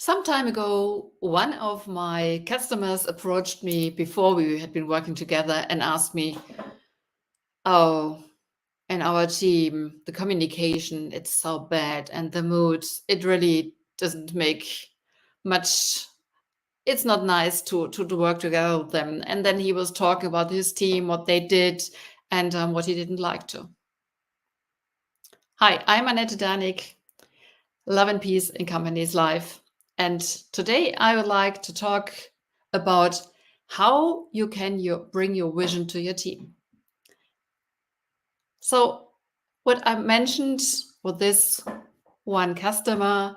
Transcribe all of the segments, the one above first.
Some time ago, one of my customers approached me before we had been working together and asked me, "Oh, in our team, the communication, it's so bad, and the mood, it really doesn't make much. It's not nice to work together with them." And then he was talking about his team, what they did, and what he didn't like to. Hi, I'm Annette Danik, Love and Peace in Companies Live. And today I would like to talk about how you can bring your vision to your team. So what I mentioned with this one customer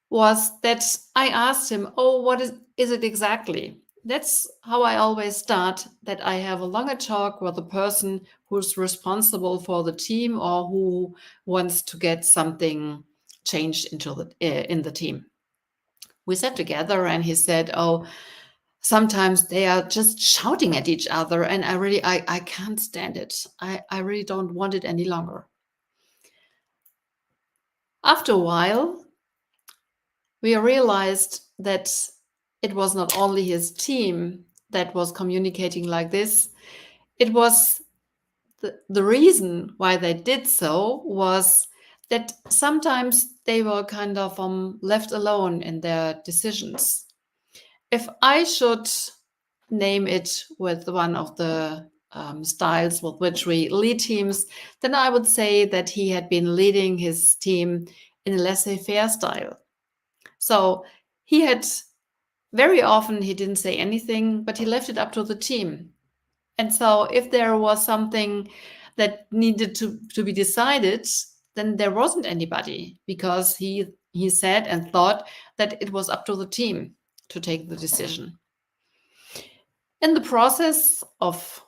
was that I asked him, "Oh, what is it exactly?" That's how I always start, that I have a longer talk with the person who's responsible for the team or who wants to get something changed in the team. We sat together and he said, "Oh, sometimes they are just shouting at each other and I can't stand it. I really don't want it any longer." After a while, we realized that it was not only his team that was communicating like this. It was the reason why they did so was that sometimes they were kind of left alone in their decisions. If I should name it with one of the styles with which we lead teams, then I would say that he had been leading his team in a laissez-faire style. So he had very often, he didn't say anything, but he left it up to the team. And so if there was something that needed to be decided, then there wasn't anybody, because he said and thought that it was up to the team to take the decision. In the process of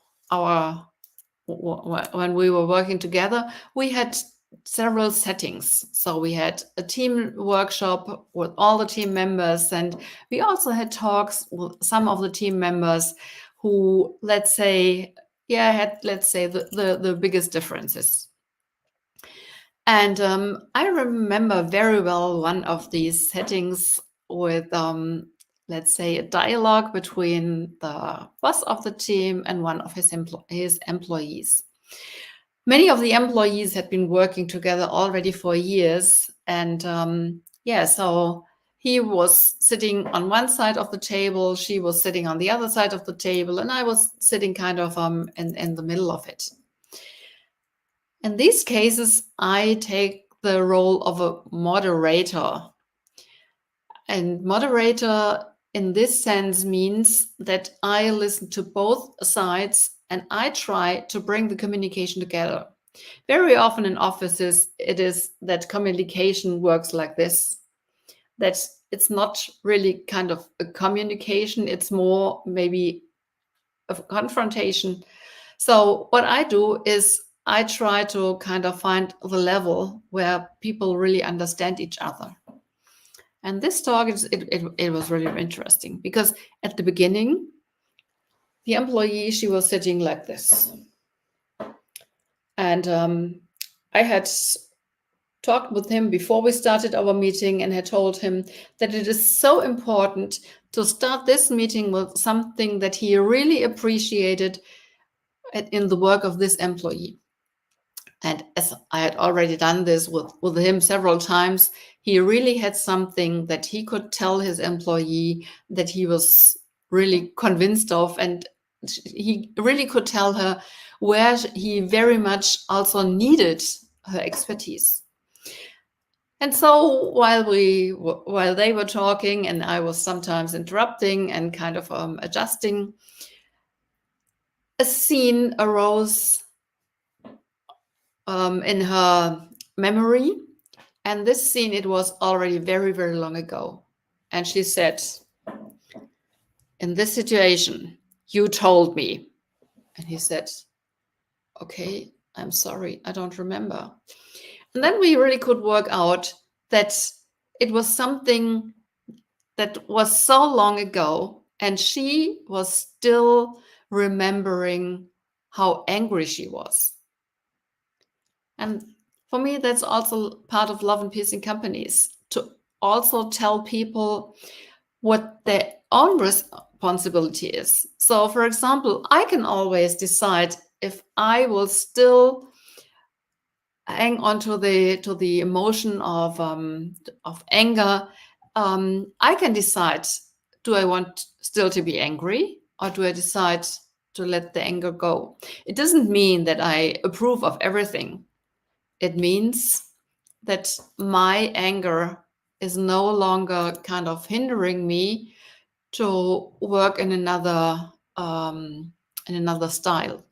when we were working together, we had several settings. So we had a team workshop with all the team members, and we also had talks with some of the team members who, let's say, had the biggest differences. And I remember very well one of these settings with let's say, a dialogue between the boss of the team and one of his employees. Many of the employees had been working together already for years. And so he was sitting on one side of the table, she was sitting on the other side of the table, and I was sitting kind of in the middle of it. In these cases, I take the role of a moderator. And moderator in this sense means that I listen to both sides and I try to bring the communication together. Very often in offices, it is that communication works like this, that it's not really kind of a communication, it's more maybe a confrontation. So what I do is I try to kind of find the level where people really understand each other. And this talk, it was really interesting, because at the beginning, the employee, she was sitting like this. And I had talked with him before we started our meeting and had told him that it is so important to start this meeting with something that he really appreciated in the work of this employee. And as I had already done this with him several times, he really had something that he could tell his employee that he was really convinced of. And he really could tell her where he very much also needed her expertise. And so while they were talking and I was sometimes interrupting and kind of adjusting, a scene arose in her memory. And this scene, it was already very, very long ago. And she said, "In this situation, you told me." And he said, "Okay, I'm sorry, I don't remember." And then we really could work out that it was something that was so long ago, and she was still remembering how angry she was. And for me, that's also part of Love and Peace in Companies, to also tell people what their own responsibility is. So, for example, I can always decide if I will still hang on to the emotion of anger. I can decide: do I want still to be angry, or do I decide to let the anger go? It doesn't mean that I approve of everything. It means that my anger is no longer kind of hindering me to work in another style.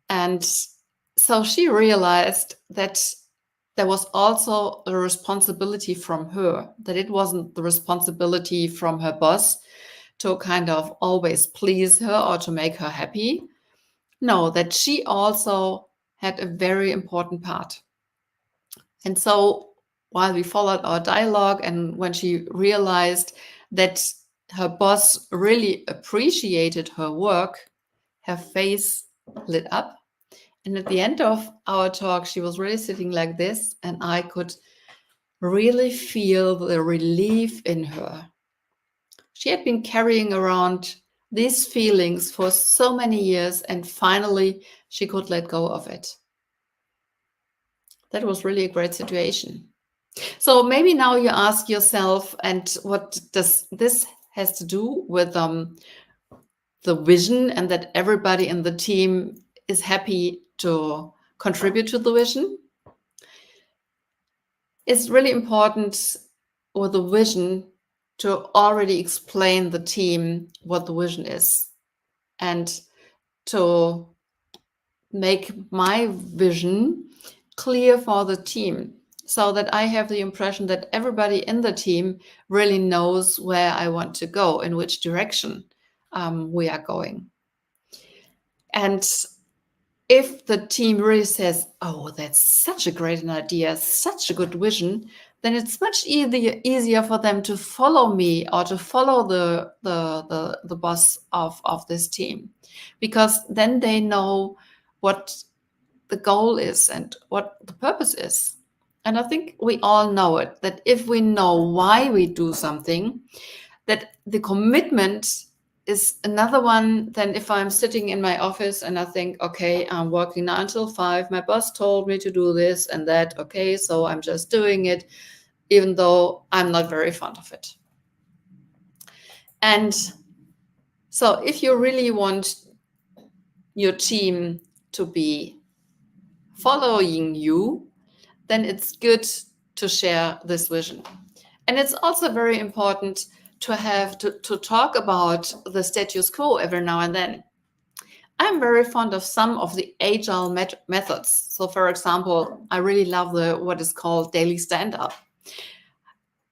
And so she realized that there was also a responsibility from her, that it wasn't the responsibility from her boss to kind of always please her or to make her happy. No, that she also had a very important part. And so while we followed our dialogue, and when she realized that her boss really appreciated her work, her face lit up. And at the end of our talk, she was really sitting like this, and I could really feel the relief in her. She had been carrying around these feelings for so many years, and finally she could let go of it. That was really a great situation. So maybe now you ask yourself, and what does this has to do with the vision, and that everybody in the team is happy to contribute to the vision? It's really important with the vision to already explain the team what the vision is, and to make my vision clear for the team, so that I have the impression that everybody in the team really knows where I want to go, in which direction we are going. And if the team really says, oh, that's such a great idea, such a good vision, then it's much easier for them to follow me, or to follow the boss of this team, because then they know what the goal is and what the purpose is. And I think we all know it, that if we know why we do something, that the commitment is another one than if I'm sitting in my office and I think, okay, I'm working 9 till 5. My boss told me to do this and that. Okay, so I'm just doing it, even though I'm not very fond of it. And so if you really want your team to be following you, then it's good to share this vision. And it's also very important to have to talk about the status quo every now and then. I'm very fond of some of the agile methods. So, for example, I really love what is called daily stand-up.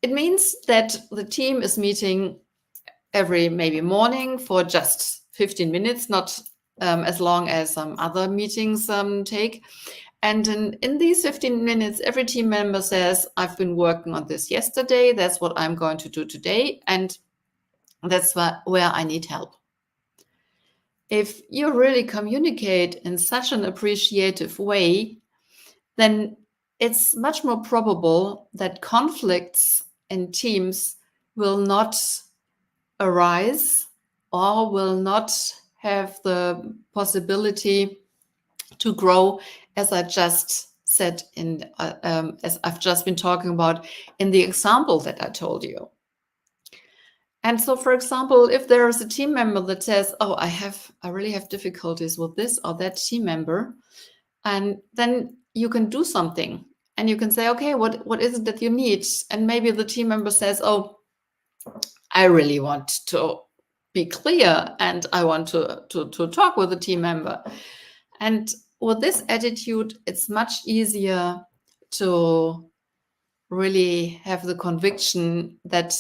It means that the team is meeting every maybe morning for just 15 minutes, not as long as some other meetings take. And in these 15 minutes, every team member says, I've been working on this yesterday. That's what I'm going to do today. And that's where I need help. If you really communicate in such an appreciative way, then it's much more probable that conflicts in teams will not arise, or will not have the possibility to grow, as I just said as I've just been talking about in the example that I told you. And so, for example, if there is a team member that says, oh, I really have difficulties with this or that team member, and then you can do something, and you can say, okay, what is it that you need? And maybe the team member says, oh, I really want to be clear, and I want to talk with the team member. And with this attitude, it's much easier to really have the conviction that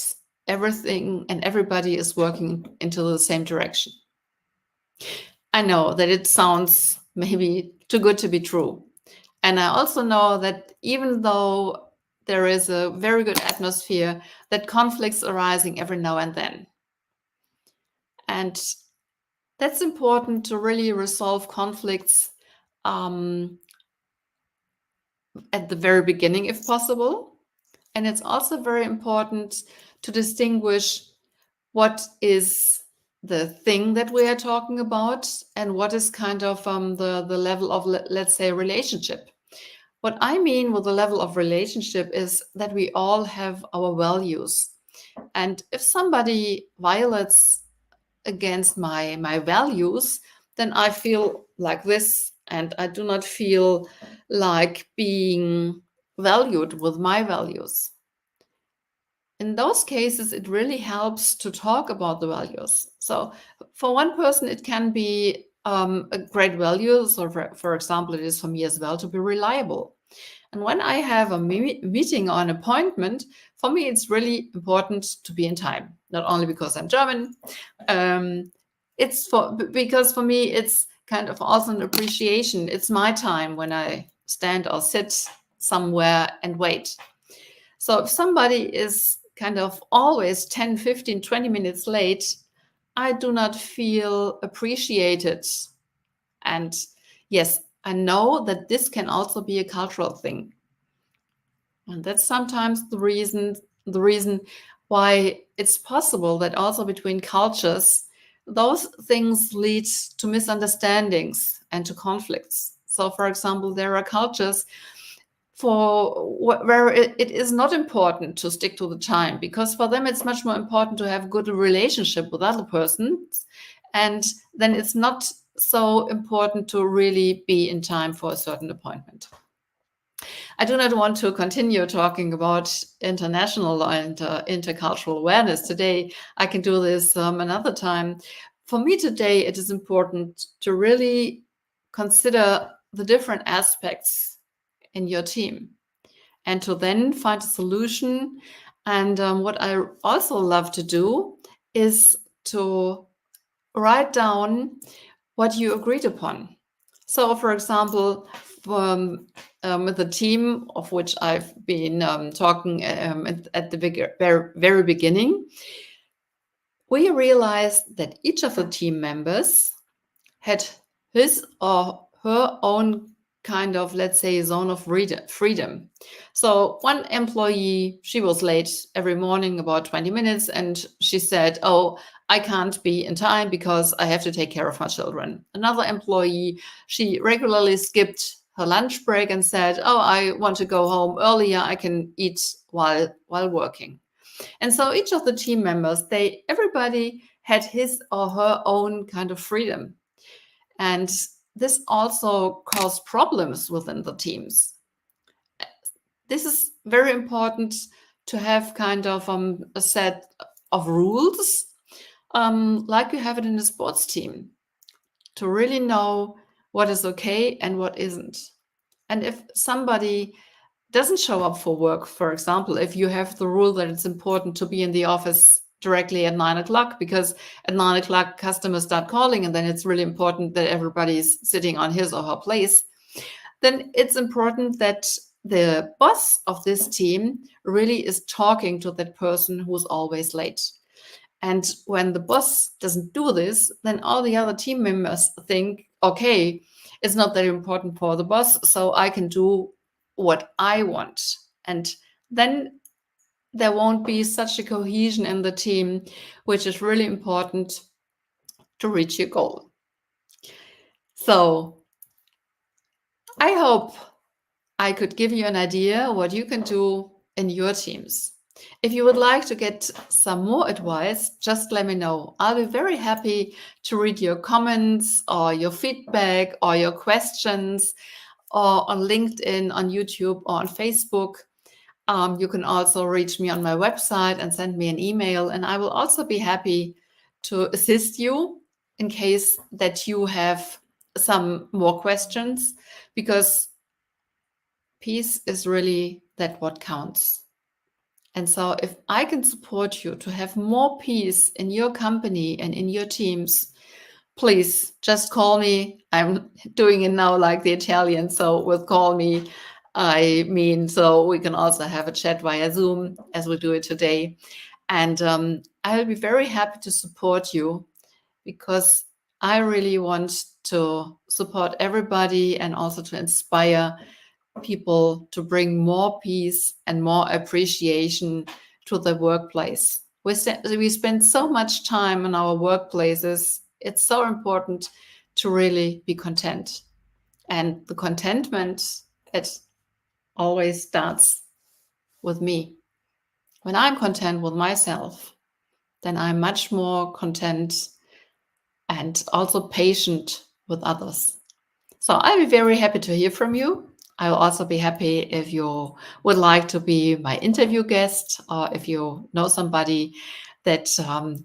everything and everybody is working into the same direction. I know that it sounds maybe too good to be true. And I also know that even though there is a very good atmosphere, that conflicts arising every now and then. And that's important to really resolve conflicts at the very beginning, if possible. And it's also very important to distinguish what is the thing that we are talking about and what is kind of the level of, let's say, relationship. What I mean with the level of relationship is that we all have our values. And if somebody violates against my values, then I feel like this, and I do not feel like being valued with my values. In those cases, it really helps to talk about the values. So for one person, it can be a great value. So for example, it is for me as well to be reliable. And when I have a meeting or an appointment, for me, it's really important to be in time, not only because I'm German. Because for me, it's kind of also an appreciation. It's my time when I stand or sit somewhere and wait. So if somebody is kind of always 10, 15, 20 minutes late, I do not feel appreciated. And yes, I know that this can also be a cultural thing. And that's sometimes the reason why it's possible that also between cultures, those things lead to misunderstandings and to conflicts. So, for example, there are cultures where it is not important to stick to the time, because for them it's much more important to have a good relationship with other persons, and then it's not so important to really be in time for a certain appointment. I do not want to continue talking about international and intercultural awareness today. I can do this another time. For me today, it is important to really consider the different aspects in your team and to then find a solution. And what I also love to do is to write down what you agreed upon. So, for example, with the team of which I've been talking at the very beginning, we realized that each of the team members had his or her own kind of, let's say, zone of freedom. So one employee, she was late every morning about 20 minutes, and she said, oh, I can't be in time because I have to take care of my children. Another employee, she regularly skipped her lunch break and said, oh, I want to go home earlier, I can eat while working. And so each of the team members, everybody had his or her own kind of freedom. And this also caused problems within the teams. This is very important to have kind of a set of rules, like you have it in a sports team, to really know what is okay and what isn't. And if somebody doesn't show up for work, for example, if you have the rule that it's important to be in the office directly at 9 o'clock, because at 9 o'clock customers start calling, and then it's really important that everybody's sitting on his or her place, then it's important that the boss of this team really is talking to that person who's always late. And when the boss doesn't do this, then all the other team members think, okay, it's not that important for the boss, so I can do what I want. And then there won't be such a cohesion in the team, which is really important to reach your goal. So I hope I could give you an idea what you can do in your teams. If you would like to get some more advice, just let me know. I'll be very happy to read your comments or your feedback or your questions, or on LinkedIn, on YouTube, or on Facebook. You can also reach me on my website and send me an email, and I will also be happy to assist you in case that you have some more questions, because peace is really that what counts. And so if I can support you to have more peace in your company and in your teams, please just call me. I'm doing it now like the Italian, so with call me, I mean, so we can also have a chat via Zoom as we do it today. And I'll be very happy to support you, because I really want to support everybody and also to inspire people to bring more peace and more appreciation to the workplace. We spend so much time in our workplaces. It's so important to really be content. And the contentment, it always starts with me. When I'm content with myself, then I'm much more content and also patient with others. So I'll be very happy to hear from you. I will also be happy if you would like to be my interview guest, or if you know somebody that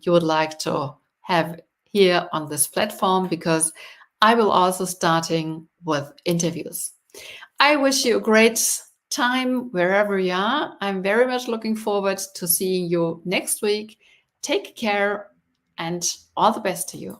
you would like to have here on this platform, because I will also starting with interviews. I wish you a great time wherever you are. I'm very much looking forward to seeing you next week. Take care and all the best to you.